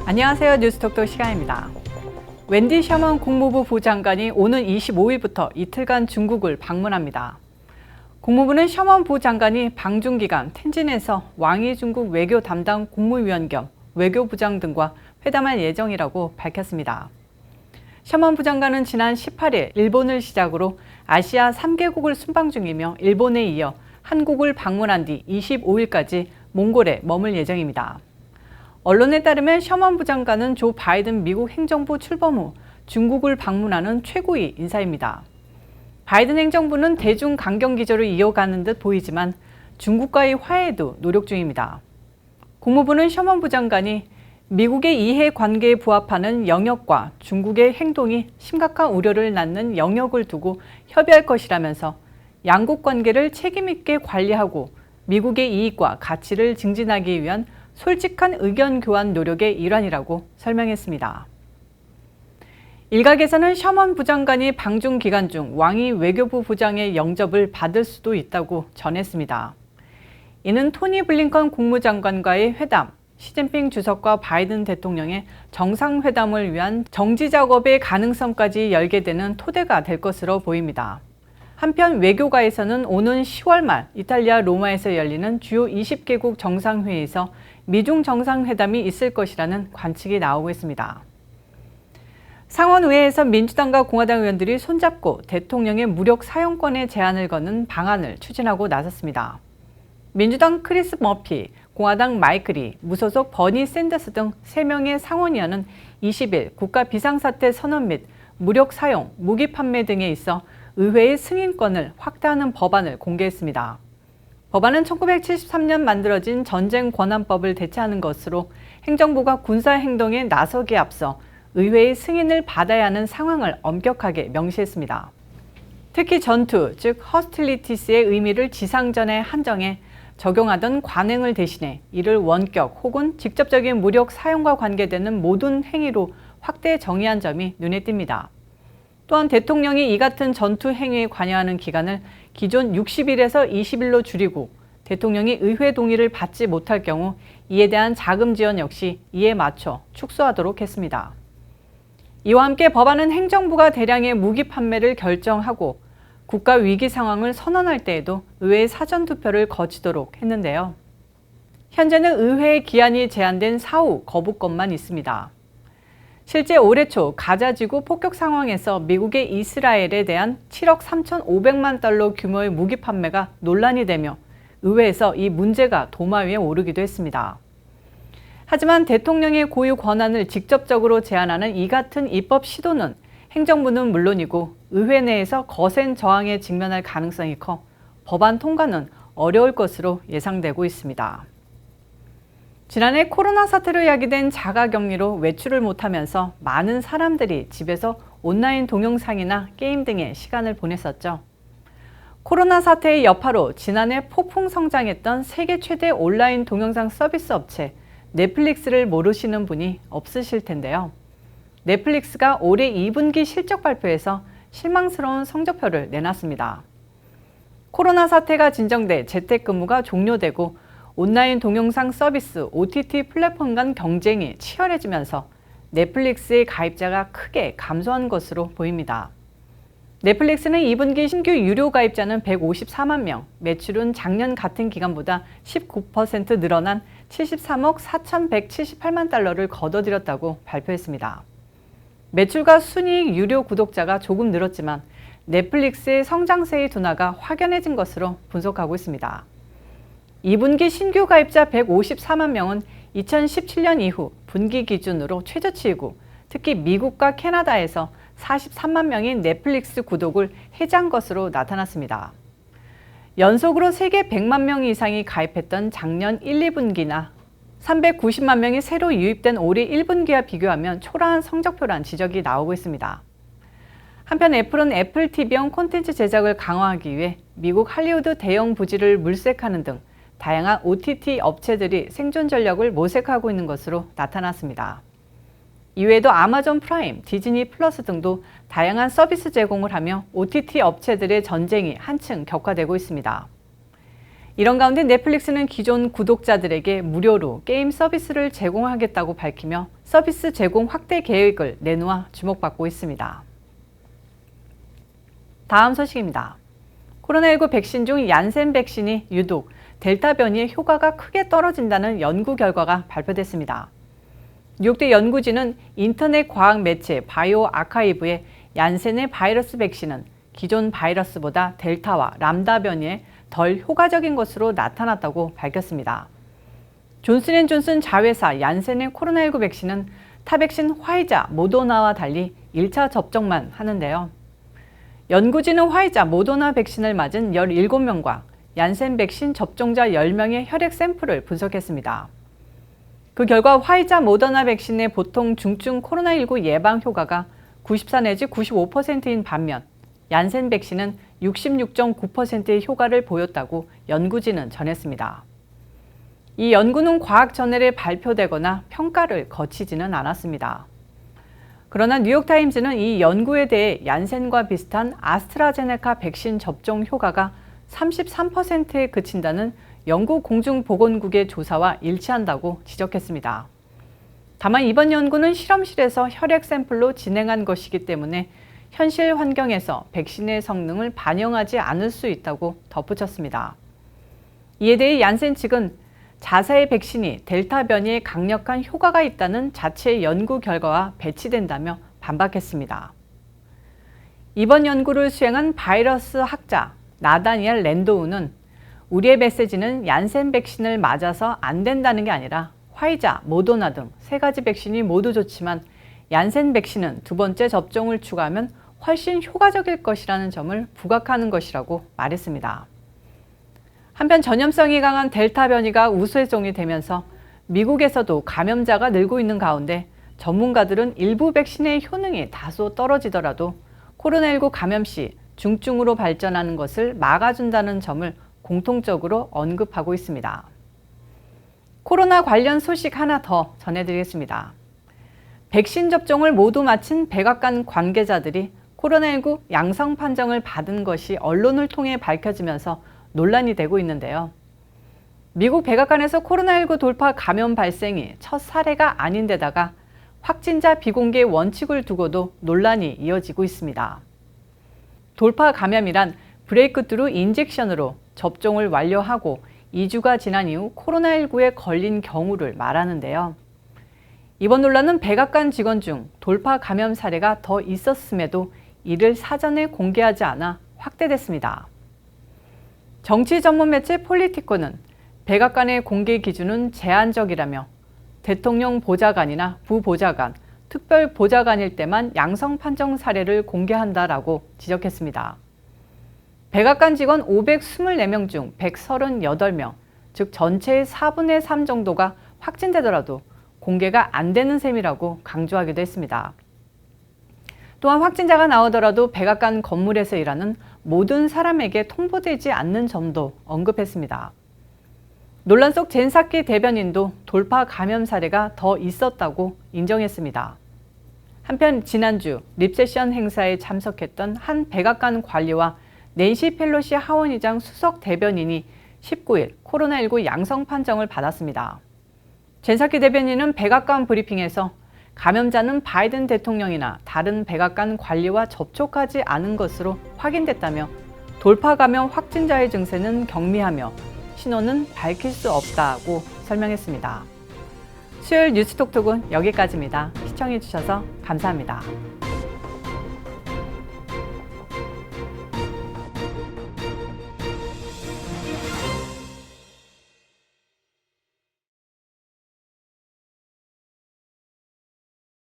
안녕하세요. 뉴스톡톡 시간입니다. 웬디 셔먼 국무부 부장관이 오는 25일부터 이틀간 중국을 방문합니다. 국무부는 셔먼 부장관이 방중 기간 텐진에서 왕이 중국 외교 담당 국무위원 겸 외교부장 등과 회담할 예정이라고 밝혔습니다. 셔먼 부장관은 지난 18일 일본을 시작으로 아시아 3개국을 순방 중이며 일본에 이어 한국을 방문한 뒤 25일까지 몽골에 머물 예정입니다. 언론에 따르면 셔먼 부장관은 조 바이든 미국 행정부 출범 후 중국을 방문하는 최고위 인사입니다. 바이든 행정부는 대중 강경 기조를 이어가는 듯 보이지만 중국과의 화해에도 노력 중입니다. 국무부는 셔먼 부장관이 미국의 이해 관계에 부합하는 영역과 중국의 행동이 심각한 우려를 낳는 영역을 두고 협의할 것이라면서 양국 관계를 책임 있게 관리하고 미국의 이익과 가치를 증진하기 위한 솔직한 의견 교환 노력의 일환이라고 설명했습니다. 일각에서는 셔먼 부장관이 방중 기간 중 왕이 외교부 부장의 영접을 받을 수도 있다고 전했습니다. 이는 토니 블링컨 국무장관과의 회담, 시진핑 주석과 바이든 대통령의 정상회담을 위한 정지 작업의 가능성까지 열게 되는 토대가 될 것으로 보입니다. 한편 외교가에서는 오는 10월 말 이탈리아 로마에서 열리는 주요 20개국 정상회의에서 미중 정상회담이 있을 것이라는 관측이 나오고 있습니다. 상원의회에서 민주당과 공화당 의원들이 손잡고 대통령의 무력 사용권에 제한을 거는 방안을 추진하고 나섰습니다. 민주당 크리스 머피, 공화당 마이크 리, 무소속 버니 샌더스 등 3명의 상원의원은 20일 국가 비상사태 선언 및 무력 사용, 무기 판매 등에 있어 의회의 승인권을 확대하는 법안을 공개했습니다. 법안은 1973년 만들어진 전쟁권한법을 대체하는 것으로 행정부가 군사행동에 나서기에 앞서 의회의 승인을 받아야 하는 상황을 엄격하게 명시했습니다. 특히 전투, 즉 허스틸리티스의 의미를 지상전에 한정해 적용하던 관행을 대신해 이를 원격 혹은 직접적인 무력 사용과 관계되는 모든 행위로 확대 정의한 점이 눈에 띕니다. 또한 대통령이 이 같은 전투 행위에 관여하는 기간을 기존 60일에서 20일로 줄이고 대통령이 의회 동의를 받지 못할 경우 이에 대한 자금 지원 역시 이에 맞춰 축소하도록 했습니다. 이와 함께 법안은 행정부가 대량의 무기 판매를 결정하고 국가 위기 상황을 선언할 때에도 의회의 사전투표를 거치도록 했는데요. 현재는 의회의 기한이 제한된 사후 거부권만 있습니다. 실제 올해 초 가자 지구 폭격 상황에서 미국의 이스라엘에 대한 7억 3,500만 달러 규모의 무기 판매가 논란이 되며 의회에서 이 문제가 도마 위에 오르기도 했습니다. 하지만 대통령의 고유 권한을 직접적으로 제한하는 이 같은 입법 시도는 행정부는 물론이고 의회 내에서 거센 저항에 직면할 가능성이 커 법안 통과는 어려울 것으로 예상되고 있습니다. 지난해 코로나 사태로 야기된 자가격리로 외출을 못하면서 많은 사람들이 집에서 온라인 동영상이나 게임 등의 시간을 보냈었죠. 코로나 사태의 여파로 지난해 폭풍 성장했던 세계 최대 온라인 동영상 서비스 업체 넷플릭스를 모르시는 분이 없으실 텐데요. 넷플릭스가 올해 2분기 실적 발표에서 실망스러운 성적표를 내놨습니다. 코로나 사태가 진정돼 재택근무가 종료되고 온라인 동영상 서비스 OTT 플랫폼 간 경쟁이 치열해지면서 넷플릭스의 가입자가 크게 감소한 것으로 보입니다. 넷플릭스는 2분기 신규 유료 가입자는 154만 명, 매출은 작년 같은 기간보다 19% 늘어난 73억 4,178만 달러를 거둬들였다고 발표했습니다. 매출과 순이익 유료 구독자가 조금 늘었지만 넷플릭스의 성장세의 둔화가 확연해진 것으로 분석하고 있습니다. 2분기 신규 가입자 154만 명은 2017년 이후 분기 기준으로 최저치이고 특히 미국과 캐나다에서 43만 명이 넷플릭스 구독을 해지한 것으로 나타났습니다. 연속으로 세계 100만 명 이상이 가입했던 작년 1, 2분기나 390만 명이 새로 유입된 올해 1분기와 비교하면 초라한 성적표란 지적이 나오고 있습니다. 한편 애플은 애플 TV용 콘텐츠 제작을 강화하기 위해 미국 할리우드 대형 부지를 물색하는 등 다양한 OTT 업체들이 생존 전략을 모색하고 있는 것으로 나타났습니다. 이외에도 아마존 프라임, 디즈니 플러스 등도 다양한 서비스 제공을 하며 OTT 업체들의 전쟁이 한층 격화되고 있습니다. 이런 가운데 넷플릭스는 기존 구독자들에게 무료로 게임 서비스를 제공하겠다고 밝히며 서비스 제공 확대 계획을 내놓아 주목받고 있습니다. 다음 소식입니다. 코로나19 백신 중 얀센 백신이 유독 델타 변이의 효과가 크게 떨어진다는 연구 결과가 발표됐습니다. 뉴욕대 연구진은 인터넷 과학 매체 바이오 아카이브에 얀센의 바이러스 백신은 기존 바이러스보다 델타와 람다 변이에 덜 효과적인 것으로 나타났다고 밝혔습니다. 존슨앤존슨 자회사 얀센의 코로나19 백신은 타 백신 화이자, 모더나와 달리 1차 접종만 하는데요. 연구진은 화이자, 모더나 백신을 맞은 17명과 얀센 백신 접종자 10명의 혈액 샘플을 분석했습니다. 그 결과 화이자, 모더나 백신의 보통 중증 코로나19 예방 효과가 94 내지 95%인 반면 얀센 백신은 66.9%의 효과를 보였다고 연구진은 전했습니다. 이 연구는 과학 저널에 발표되거나 평가를 거치지는 않았습니다. 그러나 뉴욕타임즈는 이 연구에 대해 얀센과 비슷한 아스트라제네카 백신 접종 효과가 33%에 그친다는 영국 공중보건국의 조사와 일치한다고 지적했습니다. 다만 이번 연구는 실험실에서 혈액 샘플로 진행한 것이기 때문에 현실 환경에서 백신의 성능을 반영하지 않을 수 있다고 덧붙였습니다. 이에 대해 얀센 측은 자사의 백신이 델타 변이에 강력한 효과가 있다는 자체의 연구 결과와 배치된다며 반박했습니다. 이번 연구를 수행한 바이러스 학자 나다니엘 랜도우는 우리의 메시지는 얀센 백신을 맞아서 안 된다는 게 아니라 화이자, 모더나 등 3가지 백신이 모두 좋지만 얀센 백신은 2번째 접종을 추가하면 훨씬 효과적일 것이라는 점을 부각하는 것이라고 말했습니다. 한편 전염성이 강한 델타 변이가 우세종이 되면서 미국에서도 감염자가 늘고 있는 가운데 전문가들은 일부 백신의 효능이 다소 떨어지더라도 코로나19 감염 시 중증으로 발전하는 것을 막아준다는 점을 공통적으로 언급하고 있습니다. 코로나 관련 소식 하나 더 전해드리겠습니다. 백신 접종을 모두 마친 백악관 관계자들이 코로나19 양성 판정을 받은 것이 언론을 통해 밝혀지면서 논란이 되고 있는데요. 미국 백악관에서 코로나19 돌파 감염 발생이 첫 사례가 아닌데다가 확진자 비공개 원칙을 두고도 논란이 이어지고 있습니다. 돌파 감염이란 브레이크트루 인젝션으로 접종을 완료하고 2주가 지난 이후 코로나19에 걸린 경우를 말하는데요. 이번 논란은 백악관 직원 중 돌파 감염 사례가 더 있었음에도 이를 사전에 공개하지 않아 확대됐습니다. 정치 전문 매체 폴리티코는 백악관의 공개 기준은 제한적이라며 대통령 보좌관이나 부보좌관, 특별 보좌관일 때만 양성 판정 사례를 공개한다라고 지적했습니다. 백악관 직원 524명 중 138명, 즉 전체의 4분의 3 정도가 확진되더라도 공개가 안 되는 셈이라고 강조하기도 했습니다. 또한 확진자가 나오더라도 백악관 건물에서 일하는 모든 사람에게 통보되지 않는 점도 언급했습니다. 논란 속 젠사키 대변인도 돌파 감염 사례가 더 있었다고 인정했습니다. 한편 지난주 립세션 행사에 참석했던 한 백악관 관리와 낸시 펠로시 하원의장 수석 대변인이 19일 코로나19 양성 판정을 받았습니다. 젠사키 대변인은 백악관 브리핑에서 감염자는 바이든 대통령이나 다른 백악관 관리와 접촉하지 않은 것으로 확인됐다며 돌파 감염 확진자의 증세는 경미하며 신원은 밝힐 수 없다고 설명했습니다. 수요일 뉴스톡톡은 여기까지입니다. 시청해주셔서 감사합니다.